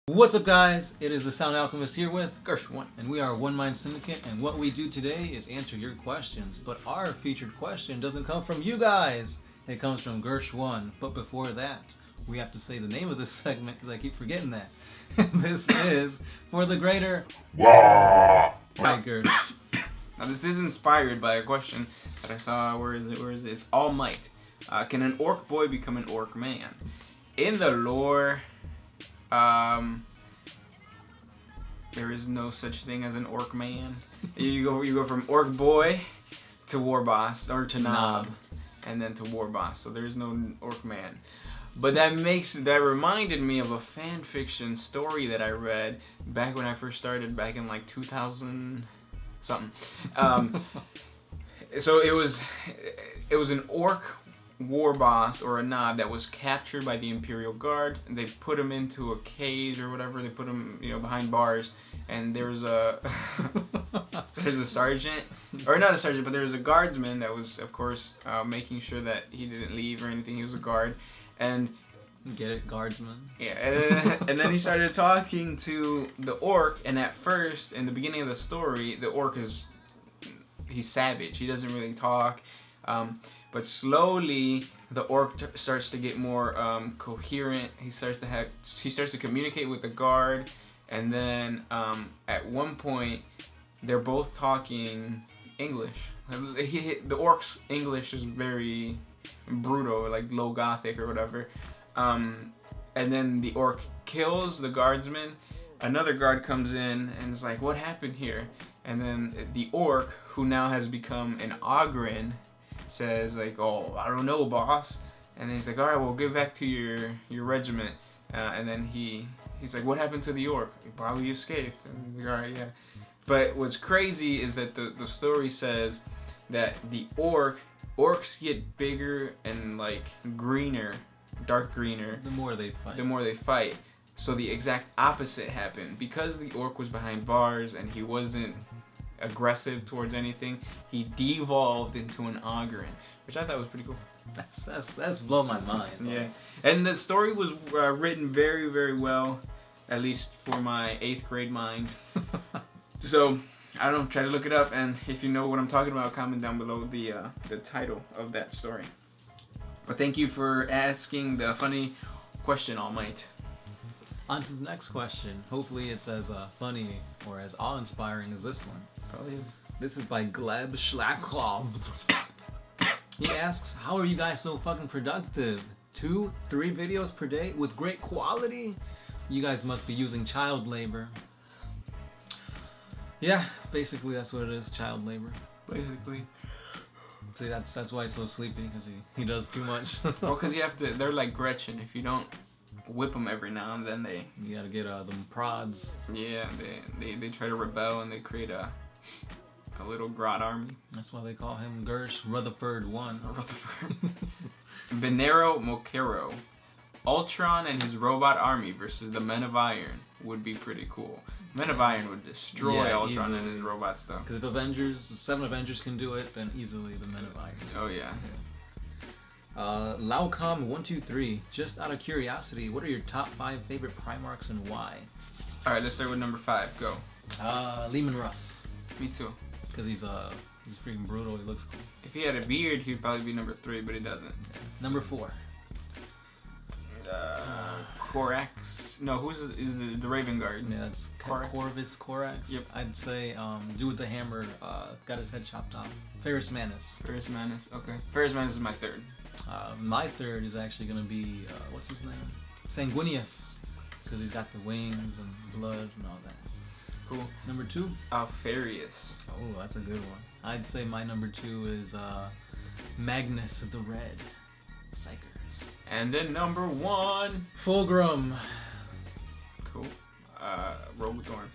What's up, guys? It is the Sound Alchemist here with Gersh1, and we are a one-mind syndicate, and what we do today is answer your questions. But our featured question doesn't come from you guys, it comes from Gersh1. But before that, we have to say the name of this segment because I keep forgetting that. This is for the greater Waaagh. Right, Gersh. Now this is inspired by a question that I saw. Where is it? It's All Might. Can an orc boy become an orc man? In the lore, there is no such thing as an orc man. You go from orc boy to war boss, or to knob, and then to war boss. So there's no orc man. But that reminded me of a fan fiction story that I read back when I first started, back in like 2000 something. So it was an orc war boss or a knob that was captured by the Imperial Guard. And they put him into a cage or whatever. They put him, behind bars. And there's a sergeant, or not a sergeant, but there was a guardsman that was, of course, making sure that he didn't leave or anything. He was a guard, and get it, guardsman. Yeah, and then he started talking to the orc. And at first, in the beginning of the story, the orc he's savage. He doesn't really talk. But slowly, the orc starts to get more coherent. He starts to communicate with the guard, and then at one point, they're both talking English. The orc's English is very brutal, like low Gothic or whatever. And then the orc kills the guardsman. Another guard comes in and is like, "What happened here?" And then the orc, who now has become an Orgyn, says like, "Oh, I don't know, boss." And then he's like, "All right, well, get back to your regiment." And then he's like, "What happened to the orc?" "He probably escaped." And he's like, "All right, yeah." But what's crazy is that the story says that the orcs get bigger and like greener, dark greener. The more they fight. So the exact opposite happened. Because the orc was behind bars and he wasn't aggressive towards anything, he devolved into an Orgyn, which I thought was pretty cool. That's blown my mind. Yeah, and the story was written very, very well, at least for my 8th grade mind. So I don't know, try to look it up, and if you know what I'm talking about, comment down below the title of that story. But thank you for asking the funny question, All Might. On to the next question. Hopefully it's as funny or as awe-inspiring as this one. Probably is. This is by Gleb Schlacklaw. He asks, "How are you guys so fucking productive? 2-3 videos per day with great quality? You guys must be using child labor." Yeah, basically that's what it is, child labor. Basically. See, that's why he's so sleepy, because he does too much. Well, because you have to, they're like Gretchen. If you don't whip them every now and then, you gotta get them prods. Yeah, they try to rebel and they create a little grot army. That's why they call him Gersh Rutherford 1. Rutherford. Venero Mokero. Ultron and his robot army versus the Men of Iron would be pretty cool. Men of Iron would destroy Ultron and his robots, though. Because if 7 Avengers can do it, then easily the Men of Iron. Oh yeah. Laucom123. Just out of curiosity, what are your top 5 favorite Primarchs and why? All right, let's start with number 5. Go. Lehman Russ. Me too. Because he's freaking brutal. He looks cool. If he had a beard, he'd probably be number 3, but he doesn't. Number 4. Corax. No, is the Raven Guard? Yeah, it's Corvus Corax. Yep. I'd say dude with the hammer got his head chopped off. Ferrus Manus. Ferrus Manus. Okay. Ferrus Manus is my 3rd. My 3rd is actually gonna be what's his name? Sanguinius, because he's got the wings and blood and all that. Cool. Number 2. Alfarius. Oh, that's a good one. I'd say my number 2 is Magnus the Red. Psychers. And then number 1. Fulgrim. Cool. Rogue Thorn.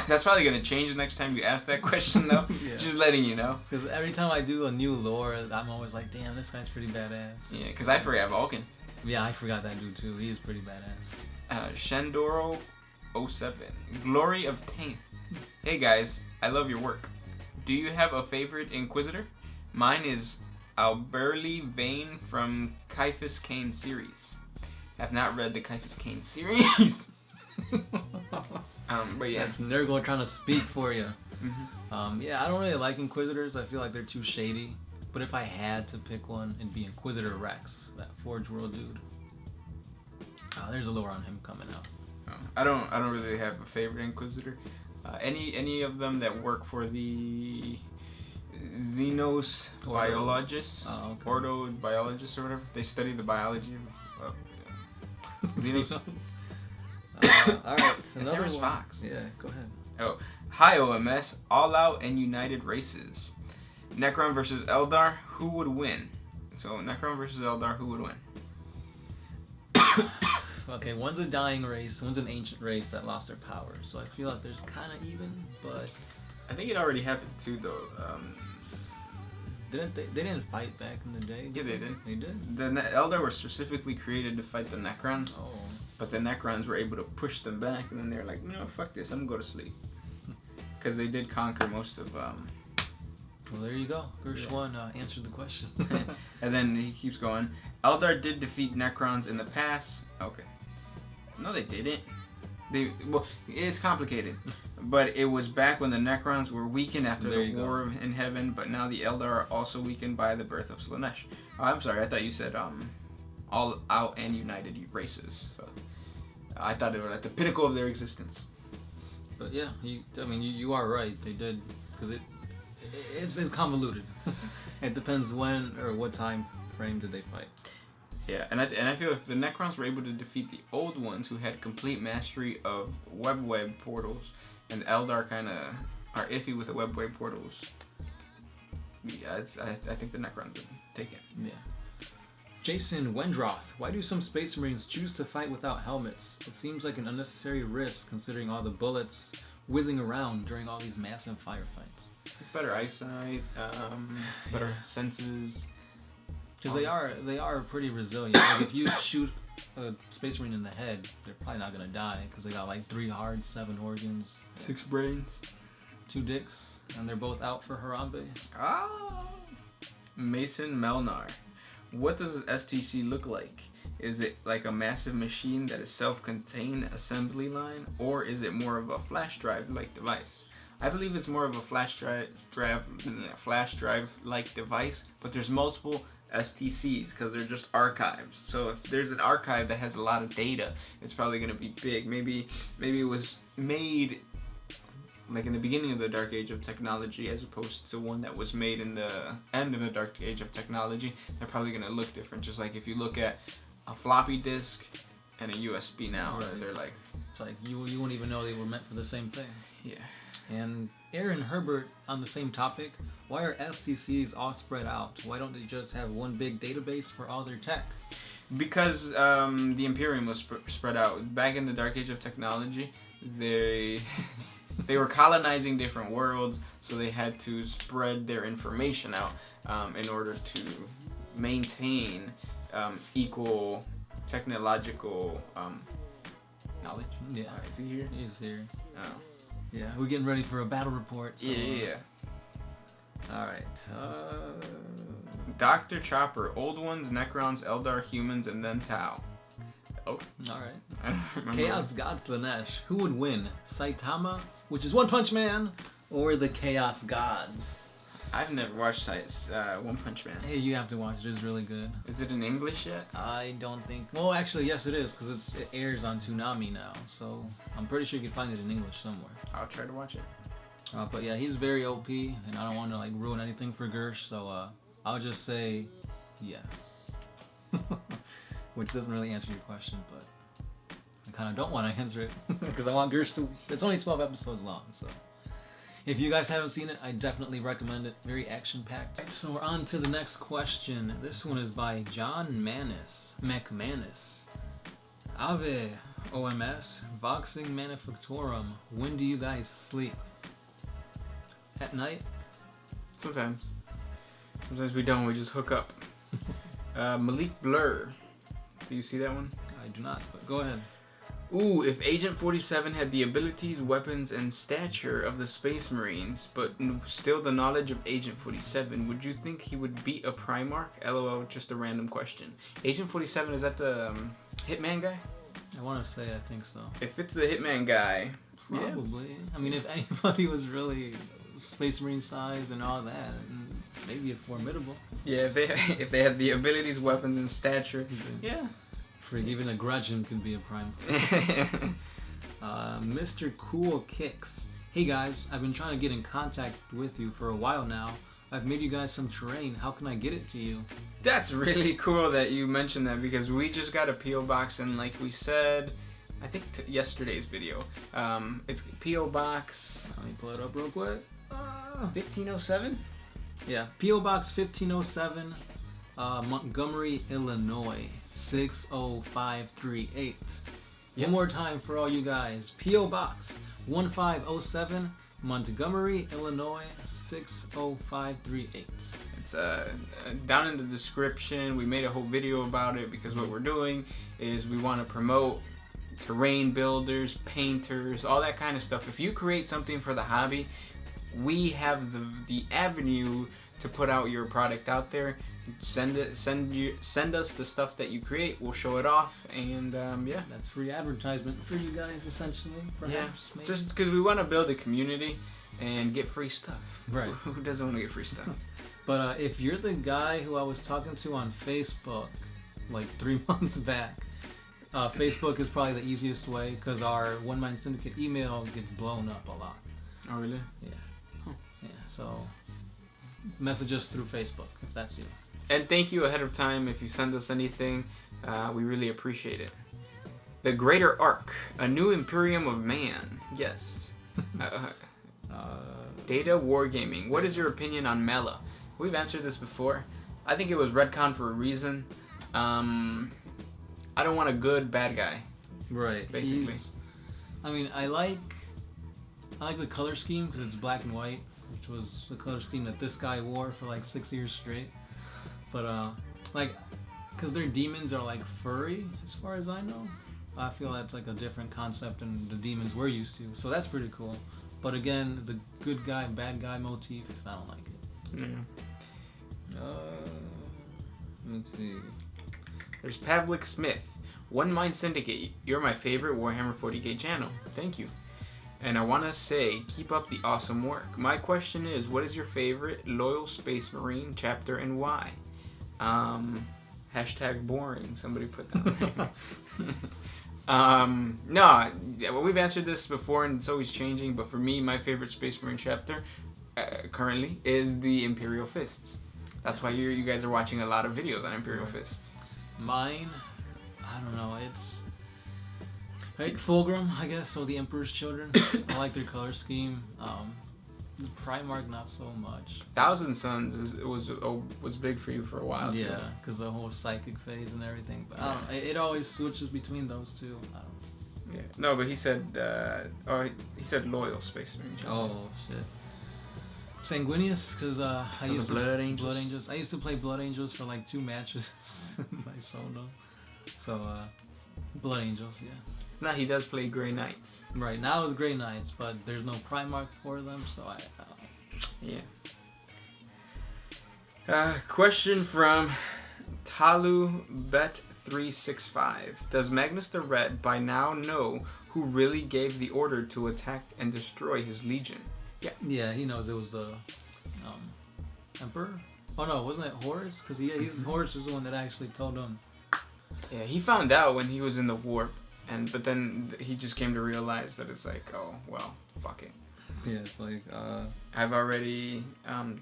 That's probably gonna change the next time you ask that question, though. Yeah. Just letting you know. Because every time I do a new lore, I'm always like, "Damn, this guy's pretty badass." Yeah, because I forgot Vulcan. Yeah, I forgot that dude too. He is pretty badass. Shandoro 07. Glory of Taint. Hey guys, I love your work. Do you have a favorite Inquisitor? Mine is Alberly Vane from Caiaphas Cain series. have not read the Caiaphas Cain series. But yeah. That's Nurgle trying to speak for you. Mm-hmm. Yeah, I don't really like Inquisitors. I feel like they're too shady. But if I had to pick one, it'd be Inquisitor Rex, that Forge World dude. There's a lore on him coming out. I don't really have a favorite Inquisitor. Any of them that work for the Xenos biologists, Ordo biologists or whatever. They study the biology of Xenos. Alright, another one. Fox. Yeah, go ahead. Oh, hi OMS, all out and united races. Necron versus Eldar, who would win? So Necron versus Eldar, who would win? Okay, one's a dying race, one's an ancient race that lost their power. So I feel like there's kind of even, but I think it already happened too, though. they didn't fight back in the day? Yeah, they did. They did? The Eldar were specifically created to fight the Necrons. Oh. But the Necrons were able to push them back, and then they're like, no, fuck this, I'm gonna go to sleep. Because they did conquer most of... Well, there you go. Gershwan answered the question. And then he keeps going. Eldar did defeat Necrons in the past. Okay. No, they didn't. Well, it's complicated. But it was back when the Necrons were weakened after the War in Heaven, but now the Eldar are also weakened by the birth of Slaanesh. Oh, I'm sorry, I thought you said all out and united races. So I thought they were at the pinnacle of their existence. But yeah, you are right. They did, because it's convoluted. It depends when or what time frame did they fight. Yeah, and I feel if the Necrons were able to defeat the old ones who had complete mastery of web portals, and the Eldar kind of are iffy with the web portals, yeah, I think the Necrons would take it. Yeah. Jason Wendroth, why do some Space Marines choose to fight without helmets? It seems like an unnecessary risk considering all the bullets whizzing around during all these massive firefights. Better eyesight, better senses. Because they are pretty resilient. Like if you shoot a Space Marine in the head, they're probably not gonna die because they got like 3 hearts, 7 organs, 6 brains, 2 dicks, and they're both out for Harambe. Mason Melnar, what does an STC look like? Is it like a massive machine that is self-contained assembly line, or is it more of a flash drive-like device? I believe it's more of a flash drive-like device, but there's multiple STCs because they're just archives. So if there's an archive that has a lot of data, it's probably going to be big. Maybe it was made like in the beginning of the Dark Age of Technology as opposed to one that was made in the end of the Dark Age of Technology. They're probably going to look different. Just like if you look at a floppy disk and a USB now, right. They're like... It's like you wouldn't even know they were meant for the same thing. Yeah. And Aaron Herbert, on the same topic, why are STCs all spread out? Why don't they just have one big database for all their tech? Because the Imperium was spread out. Back in the Dark Age of Technology, they were colonizing different worlds, so they had to spread their information out in order to maintain equal technological knowledge. Yeah. Is he here? He's here. Oh. Yeah, we're getting ready for a battle report. So, Yeah. Alright. Dr. Chopper, old ones, Necrons, Eldar, humans, and then Tau. Oh. Alright. I don't remember. Chaos God Slaanesh. Who would win? Saitama, which is One Punch Man, or the Chaos Gods? I've never watched One Punch Man. Hey, you have to watch it. It's really good. Is it in English yet? I don't think... Well, actually, yes, it is, because it airs on Toonami now. So I'm pretty sure you can find it in English somewhere. I'll try to watch it. But yeah, he's very OP, and I don't want to like ruin anything for Gersh, so I'll just say yes. Which doesn't really answer your question, but I kind of don't want to answer it because I want Gersh to... It's only 12 episodes long, so... If you guys haven't seen it, I definitely recommend it. Very action-packed. Right, so we're on to the next question. This one is by John McManus. Ave OMS, Voxing Manufactorum. When do you guys sleep? At night? Sometimes. Sometimes we don't. We just hook up. Malik Blur. Do you see that one? I do not, but go ahead. Ooh, if Agent 47 had the abilities, weapons, and stature of the Space Marines, but still the knowledge of Agent 47, would you think he would beat a Primarch? LOL, just a random question. Agent 47, is that the Hitman guy? I want to say I think so. If it's the Hitman guy, probably. Yeah. I mean, if anybody was really Space Marine size and all that, maybe a formidable. Yeah, if they had the abilities, weapons, and stature, yeah. Frig, even a Grudgeon could be a prime. Mr. Cool Kicks. Hey guys, I've been trying to get in contact with you for a while now. I've made you guys some terrain. How can I get it to you? That's really cool that you mentioned that, because we just got a P.O. box, and like we said, I think yesterday's video, it's P.O. box. Let me pull it up real quick. 1507? Yeah, P.O. Box 1507, Montgomery, Illinois, 60538. Yep. One more time for all you guys. P.O. Box 1507, Montgomery, Illinois, 60538. It's down in the description. We made a whole video about it, because what we're doing is we want to promote terrain builders, painters, all that kind of stuff. If you create something for the hobby, we have the avenue to put out your product out there. Send us the stuff that you create. We'll show it off, and yeah, that's free advertisement for you guys, essentially. Perhaps, maybe. Just because we want to build a community and get free stuff. Right? Who doesn't want to get free stuff? But if you're the guy who I was talking to on Facebook like 3 months back, Facebook is probably the easiest way, because our One Mind Syndicate email gets blown up a lot. Oh really? Yeah. Yeah, so message us through Facebook if that's you. And thank you ahead of time if you send us anything. We really appreciate it. The Greater Ark, a new Imperium of Man. Yes. Data Wargaming. What is your opinion on Mela? We've answered this before. I think it was retcon for a reason. I don't want a good bad guy. Right. Basically. I like the color scheme because it's black and white, which was the color scheme that this guy wore for like 6 years straight. But because their demons are like furry, as far as I know, I feel that's like a different concept than the demons we're used to. So that's pretty cool. But again, the good guy, bad guy motif, I don't like it. Let's see. There's Pavlik Smith. One Mind Syndicate. You're my favorite Warhammer 40K channel. Thank you. And I want to say, keep up the awesome work. My question is, what is your favorite Loyal Space Marine chapter and why? Hashtag boring. Somebody put that there. No, we've answered this before and it's always changing, but for me, my favorite Space Marine chapter currently is the Imperial Fists. That's why you guys are watching a lot of videos on Imperial Fists. Mine, I don't know, it's like Fulgrim, I guess, so the Emperor's Children. I like their color scheme. The Primarch, not so much. Thousand Suns was big for you for a while. Yeah, because the whole psychic phase and everything. But I don't know, it always switches between those two. I don't know. Yeah, no, but he said Loyal Space Marine. Oh shit. Sanguinius, because I used to Blood Angels. Blood Angels. I used to play Blood Angels for like 2 matches in my solo. So Blood Angels, yeah. Now he does play Grey Knights. Right, now it's Grey Knights, but there's no Primarch for them, so I yeah. Question from TaluBet365. Does Magnus the Red by now know who really gave the order to attack and destroy his legion? Yeah. Yeah, he knows it was the Emperor. Oh no, wasn't it Horus? Because Horus was the one that actually told him. Yeah, he found out when he was in the warp. But then he just came to realize that it's like, oh, well, fuck it. Yeah, it's like, I've already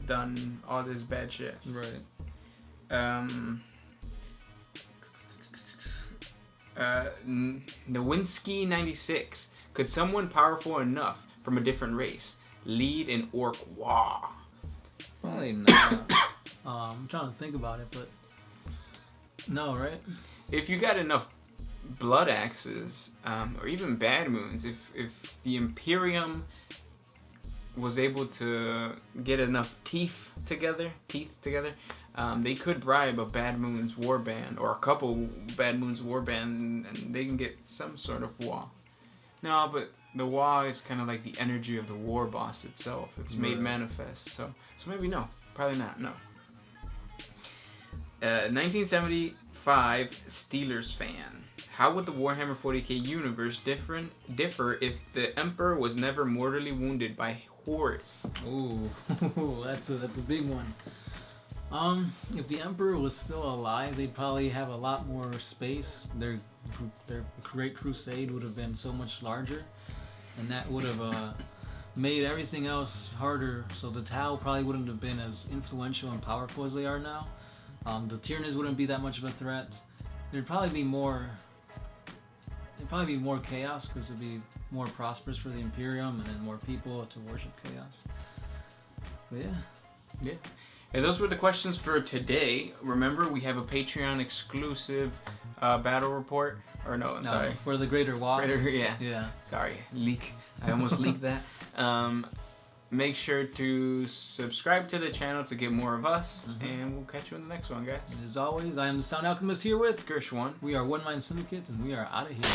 done all this bad shit. Right. Nowinski96. Could someone powerful enough from a different race lead an Orc Waaagh? Probably not. I'm trying to think about it, but no, right? If you got enough blood axes, or even bad moons, if the Imperium was able to get enough teeth together, they could bribe a Bad Moons warband or a couple Bad Moons warband, and they can get some sort of Waaagh. No, but the Waaagh is kind of like the energy of the war boss itself. It's made manifest, so maybe no, probably not. No. 1975 Steelers fan. how would the Warhammer 40K universe differ if the Emperor was never mortally wounded by Horus? Ooh, that's a big one. If the Emperor was still alive, they'd probably have a lot more space. Their Great Crusade would have been so much larger, and that would have made everything else harder. So the Tau probably wouldn't have been as influential and powerful as they are now. The Tyranids wouldn't be that much of a threat. There'd probably be more chaos because it'd be more prosperous for the Imperium and then more people to worship chaos. But yeah. And those were the questions for today. Remember, we have a Patreon exclusive battle report. Or no, sorry. For the Greater Waaagh. Yeah. Sorry, leak. I almost leaked that. Make sure to subscribe to the channel to get more of us, and we'll catch you in the next one, guys. And as always, I am the Sound Alchemist here with Gersh1. We are One Mind Syndicate, and we are out of here.